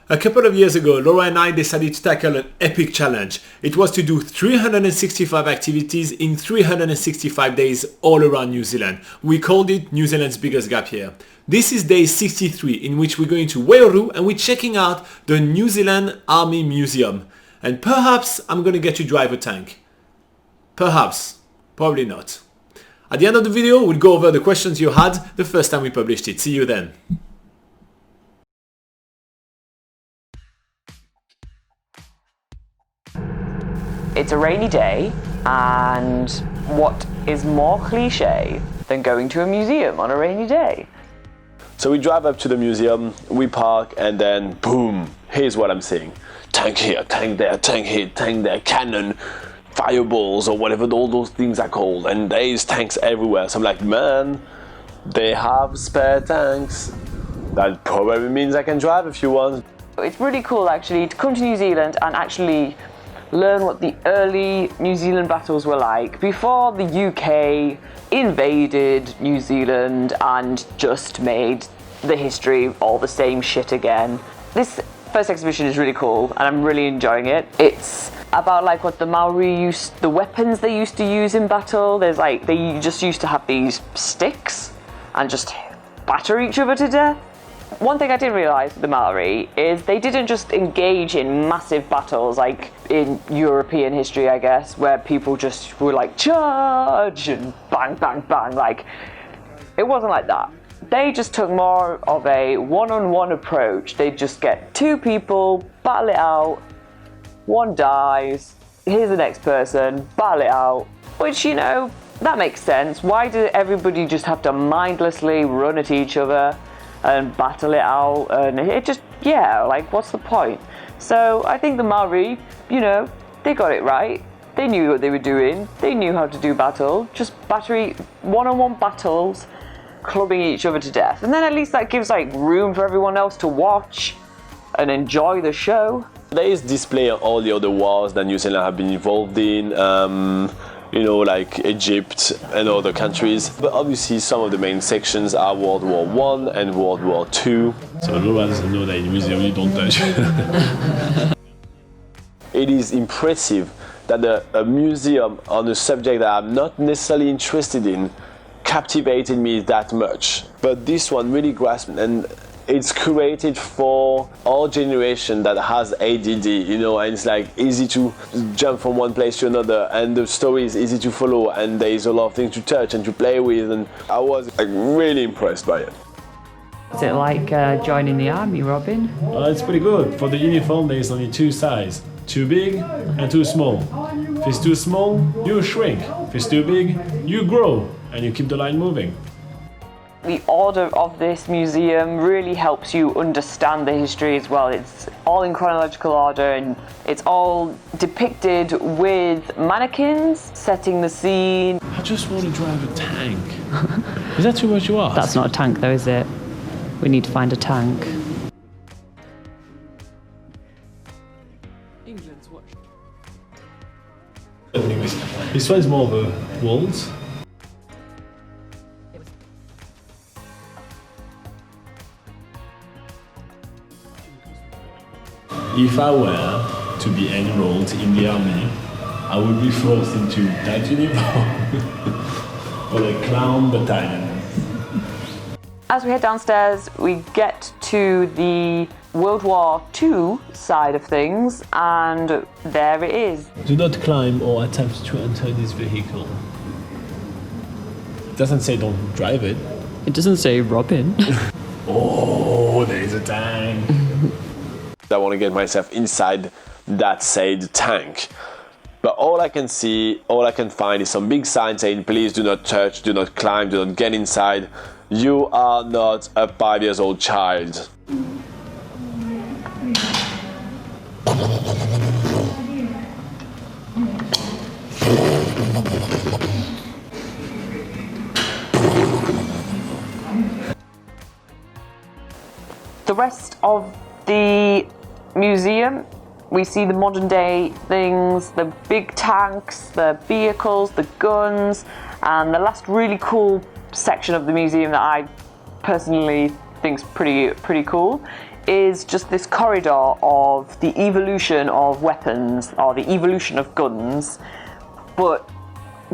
A couple of years ago, Laura and I decided to tackle an epic challenge. It was to do 365 activities in 365 days all around New Zealand. We called it New Zealand's biggest gap year. This is day 63, in which we're going to Waiouru and we're checking out the New Zealand Army Museum. And perhaps I'm going to get you drive a tank. Perhaps. Probably not. At the end of the video, we'll go over the questions you had the first time we published it. See you then. It's a rainy day, and what is more cliche than going to a museum on a rainy day? So we drive up to the museum, we park, and then boom, here's what I'm seeing. Tank here, tank there, tank here, tank there, cannon, fireballs, or whatever all those things are called. And there's tanks everywhere. So I'm like, man, they have spare tanks. That probably means I can drive a few ones. It's really cool actually to come to New Zealand and actually learn what the early New Zealand battles were like before the UK invaded New Zealand and just made the history all the same shit again. This first exhibition is really cool and I'm really enjoying it. It's about like what the Maori the weapons they used to use in battle. There's like, they just used to have these sticks and just batter each other to death. One thing I didn't realise with the Maori is they didn't just engage in massive battles like in European history, I guess, where people just were like charge and bang, bang, bang. Like, it wasn't like that. They just took more of a one-on-one approach. They'd just get two people, battle it out, one dies, here's the next person, battle it out, which, you know, that makes sense. Why did everybody just have to mindlessly run at each other and battle it out? And it just, yeah, like, what's the point? So I think the Maori, you know, they got it right. They knew what they were doing. They knew how to do battle. Just one-on-one battles, clubbing each other to death. And then at least that gives like room for everyone else to watch and enjoy the show. There is display on all the other wars that New Zealand have been involved in. You know, like Egypt and other countries. But obviously some of the main sections are World War I and World War II. So Laura doesn't know that in museum you don't touch. It is impressive that a museum on a subject that I'm not necessarily interested in captivated me that much. But this one really grasped me, and it's created for our generation that has ADD, you know, and it's like easy to jump from one place to another, and the story is easy to follow, and there is a lot of things to touch and to play with, and I was like really impressed by it. Is it like joining the army, Robin? It's pretty good. For the uniform, there's only two sizes. Too big and too small. If it's too small, you shrink. If it's too big, you grow, and you keep the line moving. The order of this museum really helps you understand the history as well. It's all in chronological order and it's all depicted with mannequins setting the scene. I just want to drive a tank. Is that too much to ask? That's not a tank though, is it? We need to find a tank. England's watch. This one's more of a waltz. If I were to be enrolled in the army, I would be forced into that uniform for the clown battalion. As we head downstairs, we get to the World War II side of things, and there it is. Do not climb or attempt to enter this vehicle. It doesn't say don't drive it. It doesn't say Robin. Oh, there is a tank. I want to get myself inside that said tank. But all I can see, all I can find is some big sign saying, please do not touch, do not climb, do not get inside. You are not a 5-year-old child. The rest of the museum, we see the modern day things, the big tanks, the vehicles, the guns, and the last really cool section of the museum that I personally think is pretty cool is just this corridor of the evolution of weapons, or the evolution of guns, but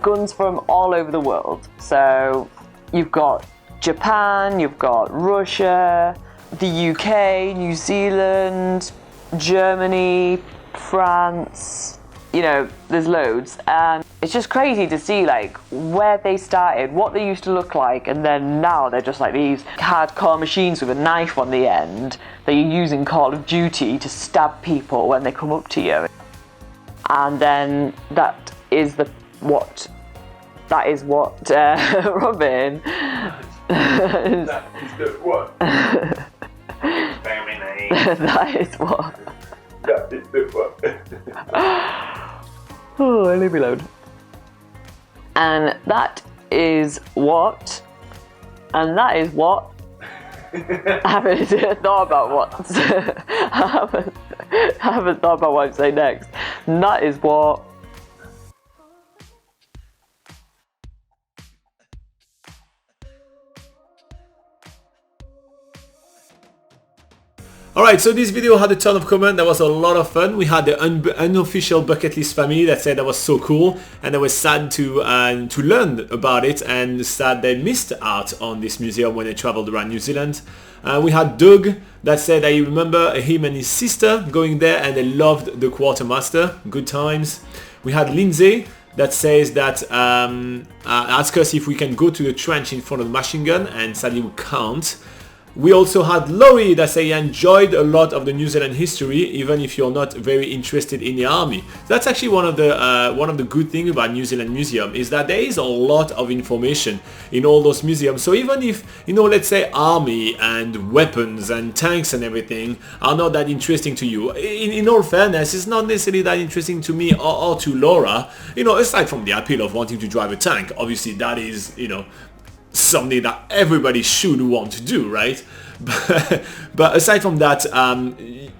guns from all over the world. So you've got Japan, you've got Russia, the UK, New Zealand, Germany, France, you know, there's loads. And it's just crazy to see like where they started, what they used to look like, and then now they're just like these hardcore machines with a knife on the end that you use in Call of Duty to stab people when they come up to you. And then that is what Robin. That is the what? That is what. That is the what? Oh, leave me alone. And that is what. And that is what. I haven't thought about what. I haven't thought about what to say next. And that is what. Alright, so this video had a ton of comments. That was a lot of fun. We had the unofficial bucket list family that said that was so cool, and they were sad to learn about it, and sad they missed out on this museum when they traveled around New Zealand. We had Doug that said that he remember him and his sister going there and they loved the quartermaster. Good times. We had Lindsay that says that ask us if we can go to the trench in front of the machine gun, and sadly we can't. We also had Laurie that say he enjoyed a lot of the New Zealand history, even if you're not very interested in the army. That's actually one of the good things about New Zealand Museum, is that there is a lot of information in all those museums. So even if, you know, let's say army and weapons and tanks and everything are not that interesting to you, in all fairness, it's not necessarily that interesting to me or to Laura. You know, aside from the appeal of wanting to drive a tank, obviously that is, you know, something that everybody should want to do, right? But aside from that,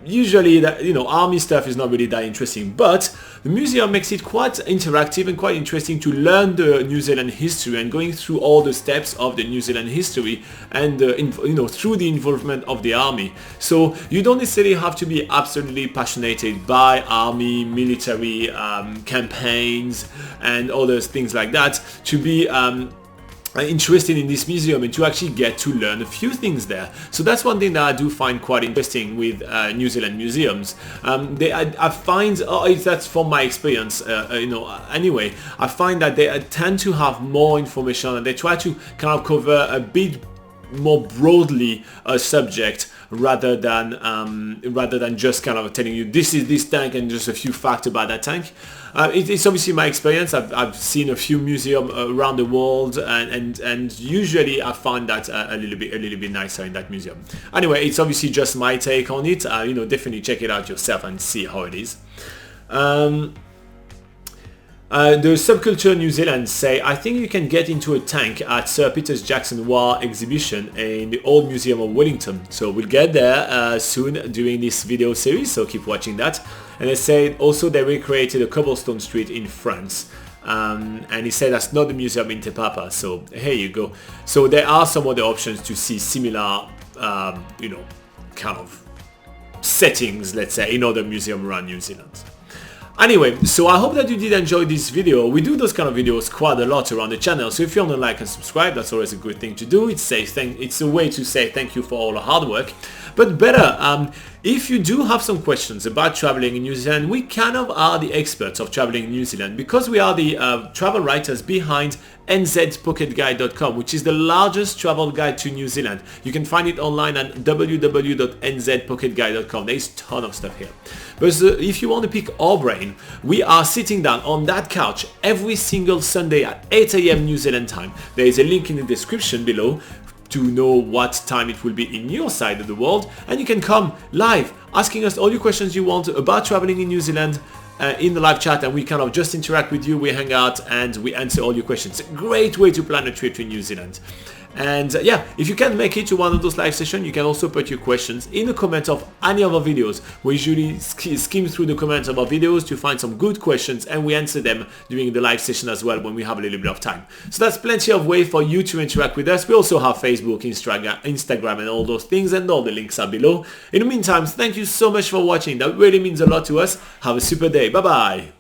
usually that, you know, army stuff is not really that interesting, but the museum makes it quite interactive and quite interesting to learn the New Zealand history and going through all the steps of the New Zealand history and you know, through the involvement of the army. So you don't necessarily have to be absolutely passionate by army, military campaigns and all those things like that to be interested in this museum and to actually get to learn a few things there. So that's one thing that I do find quite interesting with New Zealand museums. I find, that's from my experience, you know, anyway, I find that they tend to have more information and they try to kind of cover a bit more broadly a subject rather than just kind of telling you this is this tank and just a few facts about that tank. It's obviously my experience. I've seen a few museums around the world, and usually I find that a little bit nicer in that museum. Anyway, it's obviously just my take on it. You know, definitely check it out yourself and see how it is. The Subculture New Zealand say, I think you can get into a tank at Sir Peter Jackson War exhibition in the Old Museum of Wellington. So we'll get there soon during this video series, so keep watching that. And they say also they recreated a cobblestone street in France. And he said that's not the museum in Te Papa, so here you go. So there are some other options to see similar, you know, kind of settings, let's say, in other museums around New Zealand. Anyway, so I hope that you did enjoy this video. We do those kind of videos quite a lot around the channel, so if you want to like and subscribe, that's always a good thing to do. It's a way to say thank you for all the hard work. But better, if you do have some questions about traveling in New Zealand, we kind of are the experts of traveling in New Zealand because we are the travel writers behind NZPocketGuide.com, which is the largest travel guide to New Zealand. You can find it online at www.nzpocketguide.com. There is a ton of stuff here. But if you want to pick our brain, we are sitting down on that couch every single Sunday at 8 AM New Zealand time. There is a link in the description below to know what time it will be in your side of the world, and you can come live asking us all your questions you want about traveling in New Zealand in the live chat, and we kind of just interact with you, we hang out and we answer all your questions. A great way to plan a trip to New Zealand. And yeah, if you can make it to one of those live sessions, you can also put your questions in the comments of any of our videos. We usually skim through the comments of our videos to find some good questions, and we answer them during the live session as well when we have a little bit of time. So that's plenty of way for you to interact with us. We also have Facebook, Instagram and all those things, and all the links are below. In the meantime, thank you so much for watching. That really means a lot to us. Have a super day. Bye bye.